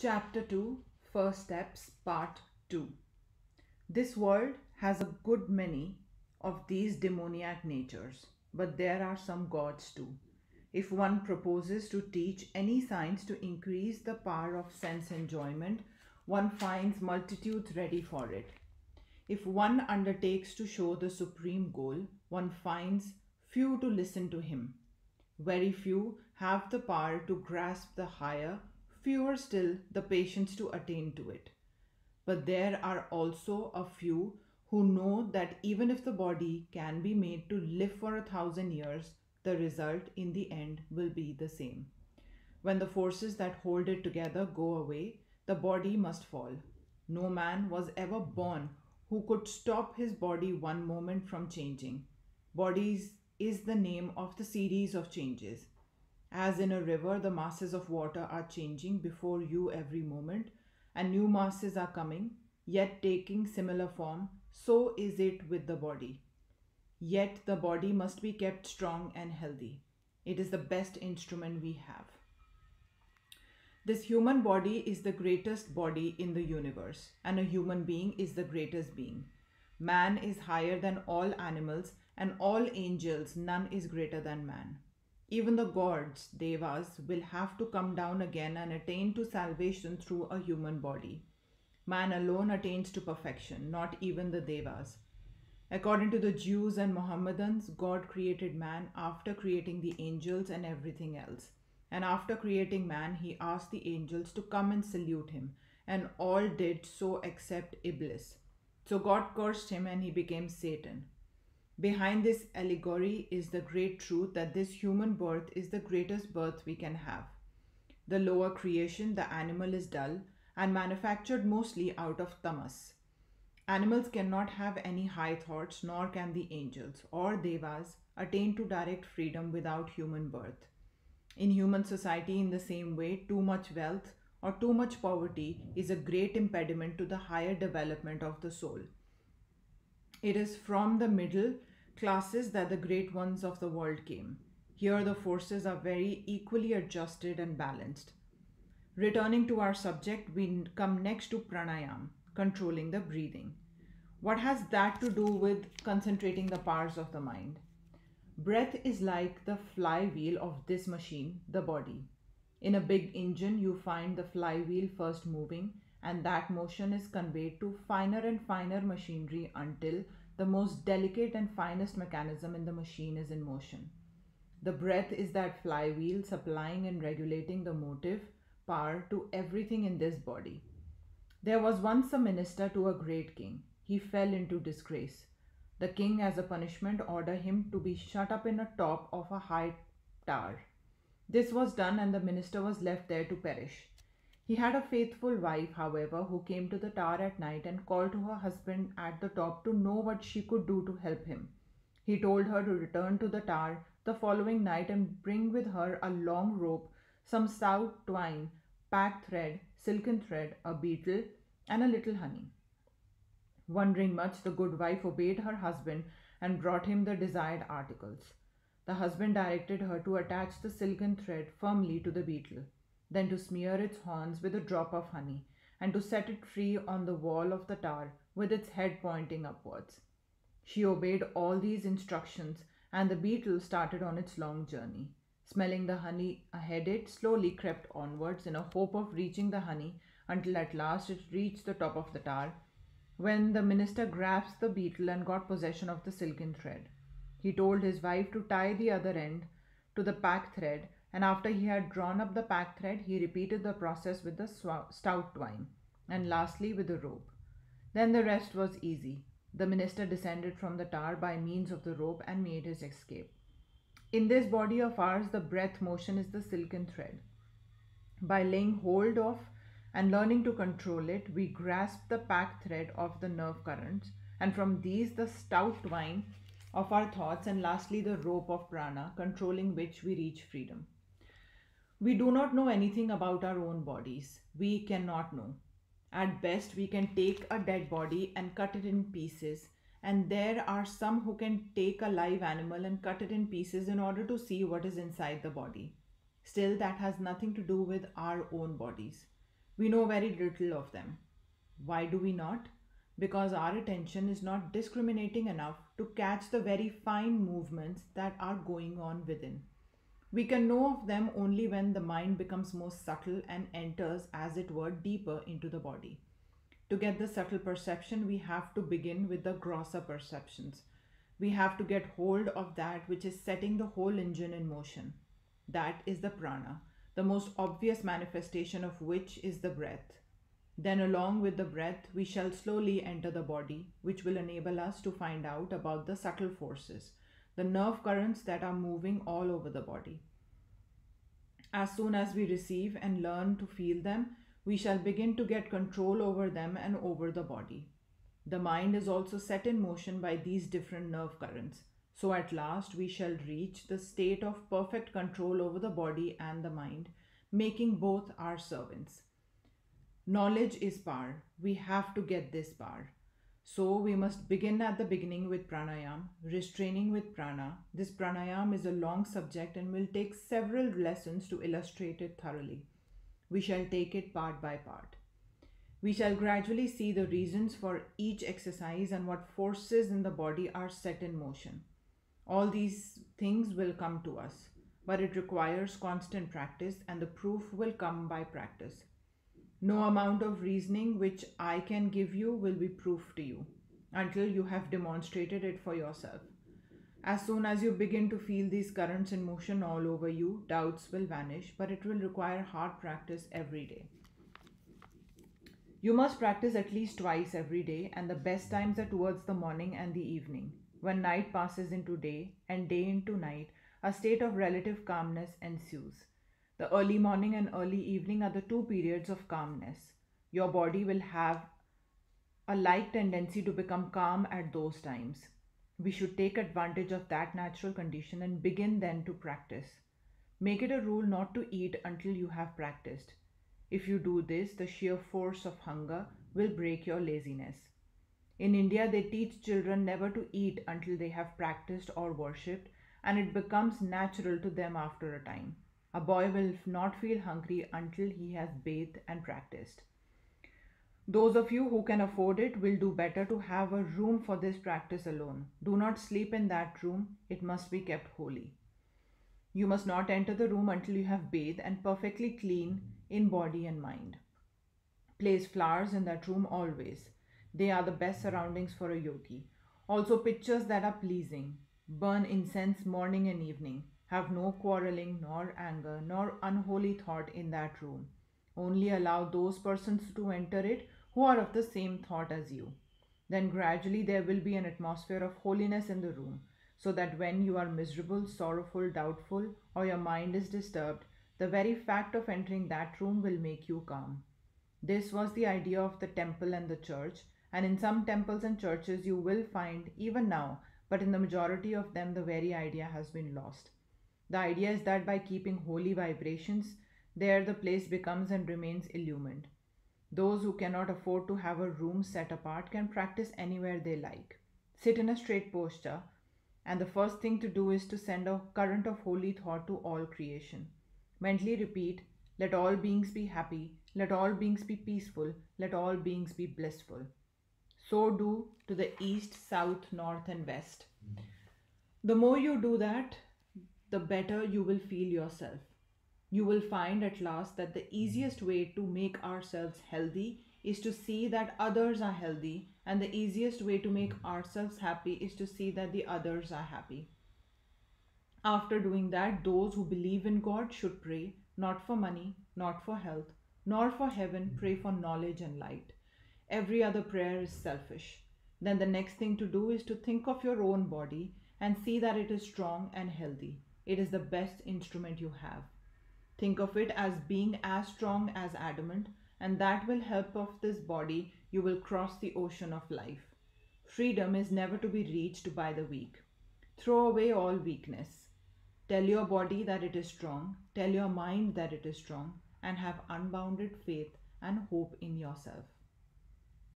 Chapter 2 First Steps Part 2. This world has a good many of these demoniac natures, but there are some gods too. If one proposes to teach any science to increase the power of sense enjoyment, one finds multitudes ready for it. If one undertakes to show the supreme goal, one finds few to listen to him. Very few have the power to grasp the higher, fewer still the patience to attain to it. But there are also a few who know that even if the body can be made to live for 1,000 years, the result in the end will be the same. When the forces that hold it together go away, the body must fall. No man was ever born who could stop his body one moment from changing. Bodies is the name of the series of changes. As in a river, the masses of water are changing before you every moment, and new masses are coming, yet taking similar form, so is it with the body. Yet the body must be kept strong and healthy. It is the best instrument we have. This human body is the greatest body in the universe, and a human being is the greatest being. Man is higher than all animals, and all angels, none is greater than man. Even the gods, devas, will have to come down again and attain to salvation through a human body. Man alone attains to perfection, not even the devas. According to the Jews and Mohammedans, God created man after creating the angels and everything else. And after creating man, he asked the angels to come and salute him, and all did so except Iblis. So God cursed him and he became Satan. Behind this allegory is the great truth that this human birth is the greatest birth we can have. The lower creation, the animal, is dull and manufactured mostly out of tamas. Animals cannot have any high thoughts, nor can the angels or devas attain to direct freedom without human birth. In human society, in the same way, too much wealth or too much poverty is a great impediment to the higher development of the soul. It is from the middle classes that the great ones of the world came. Here, the forces are very equally adjusted and balanced. Returning to our subject, we come next to pranayam, controlling the breathing. What has that to do with concentrating the powers of the mind? Breath is like the flywheel of this machine, the body. In a big engine, you find the flywheel first moving, and that motion is conveyed to finer and finer machinery until the most delicate and finest mechanism in the machine is in motion. The breath is that flywheel supplying and regulating the motive power to everything in this body. There was once a minister to a great king. He fell into disgrace. The king, as a punishment, ordered him to be shut up in the top of a high tower. This was done, and the minister was left there to perish. He had a faithful wife, however, who came to the tower at night and called to her husband at the top to know what she could do to help him. He told her to return to the tower the following night and bring with her a long rope, some stout twine, packed thread, silken thread, a beetle, and a little honey. Wondering much, the good wife obeyed her husband and brought him the desired articles. The husband directed her to attach the silken thread firmly to the beetle, then to smear its horns with a drop of honey, and to set it free on the wall of the tower with its head pointing upwards. She obeyed all these instructions, and the beetle started on its long journey. Smelling the honey ahead, it slowly crept onwards in a hope of reaching the honey until at last it reached the top of the tower, when the minister grasped the beetle and got possession of the silken thread. He told his wife to tie the other end to the pack thread, and after he had drawn up the pack thread, he repeated the process with the stout twine, and lastly with the rope. Then the rest was easy. The minister descended from the tower by means of the rope and made his escape. In this body of ours, the breath motion is the silken thread. By laying hold of and learning to control it, we grasp the pack thread of the nerve currents, and from these the stout twine of our thoughts, and lastly the rope of prana, controlling which we reach freedom. We do not know anything about our own bodies. We cannot know. At best, we can take a dead body and cut it in pieces, and there are some who can take a live animal and cut it in pieces in order to see what is inside the body. Still, that has nothing to do with our own bodies. We know very little of them. Why do we not? Because our attention is not discriminating enough to catch the very fine movements that are going on within. We can know of them only when the mind becomes more subtle and enters, as it were, deeper into the body. To get the subtle perception, we have to begin with the grosser perceptions. We have to get hold of that which is setting the whole engine in motion. That is the prana, the most obvious manifestation of which is the breath. Then, along with the breath, we shall slowly enter the body, which will enable us to find out about the subtle forces, the nerve currents that are moving all over the body. As soon as we receive and learn to feel them, we shall begin to get control over them and over the body. The mind is also set in motion by these different nerve currents. So at last we shall reach the state of perfect control over the body and the mind, making both our servants. Knowledge is power. We have to get this power. So we must begin at the beginning with pranayam, restraining with prana. This pranayam is a long subject and will take several lessons to illustrate it thoroughly. We shall take it part by part. We shall gradually see the reasons for each exercise and what forces in the body are set in motion. All these things will come to us, but it requires constant practice, and the proof will come by practice. No amount of reasoning which I can give you will be proof to you until you have demonstrated it for yourself. As soon as you begin to feel these currents in motion all over you, doubts will vanish, but it will require hard practice every day. You must practice at least twice every day, and the best times are towards the morning and the evening. When night passes into day and day into night, a state of relative calmness ensues. The early morning and early evening are the two periods of calmness. Your body will have a like tendency to become calm at those times. We should take advantage of that natural condition and begin then to practice. Make it a rule not to eat until you have practiced. If you do this, the sheer force of hunger will break your laziness. In India, they teach children never to eat until they have practiced or worshipped, and it becomes natural to them after a time. A boy will not feel hungry until he has bathed and practiced. Those of you who can afford it will do better to have a room for this practice alone. Do not sleep in that room, it must be kept holy. You must not enter the room until you have bathed and perfectly clean in body and mind. Place flowers in that room always. They are the best surroundings for a yogi. Also, pictures that are pleasing. Burn incense morning and evening. Have no quarreling, nor anger, nor unholy thought in that room. Only allow those persons to enter it who are of the same thought as you. Then gradually there will be an atmosphere of holiness in the room, so that when you are miserable, sorrowful, doubtful, or your mind is disturbed, the very fact of entering that room will make you calm. This was the idea of the temple and the church, and in some temples and churches you will find even now, but in the majority of them the very idea has been lost. The idea is that by keeping holy vibrations, there the place becomes and remains illumined. Those who cannot afford to have a room set apart can practice anywhere they like. Sit in a straight posture, and the first thing to do is to send a current of holy thought to all creation. Mentally repeat, let all beings be happy, let all beings be peaceful, let all beings be blissful. So do to the east, south, north, and west. The more you do that, the better you will feel yourself. You will find at last that the easiest way to make ourselves healthy is to see that others are healthy, and the easiest way to make ourselves happy is to see that the others are happy. After doing that, those who believe in God should pray not for money, not for health, nor for heaven, pray for knowledge and light. Every other prayer is selfish. Then the next thing to do is to think of your own body and see that it is strong and healthy. It is the best instrument you have. Think of it as being as strong as adamant, and that will help of this body you will cross the ocean of life. Freedom is never to be reached by the weak. Throw away all weakness. Tell your body that it is strong, tell your mind that it is strong, and have unbounded faith and hope in yourself.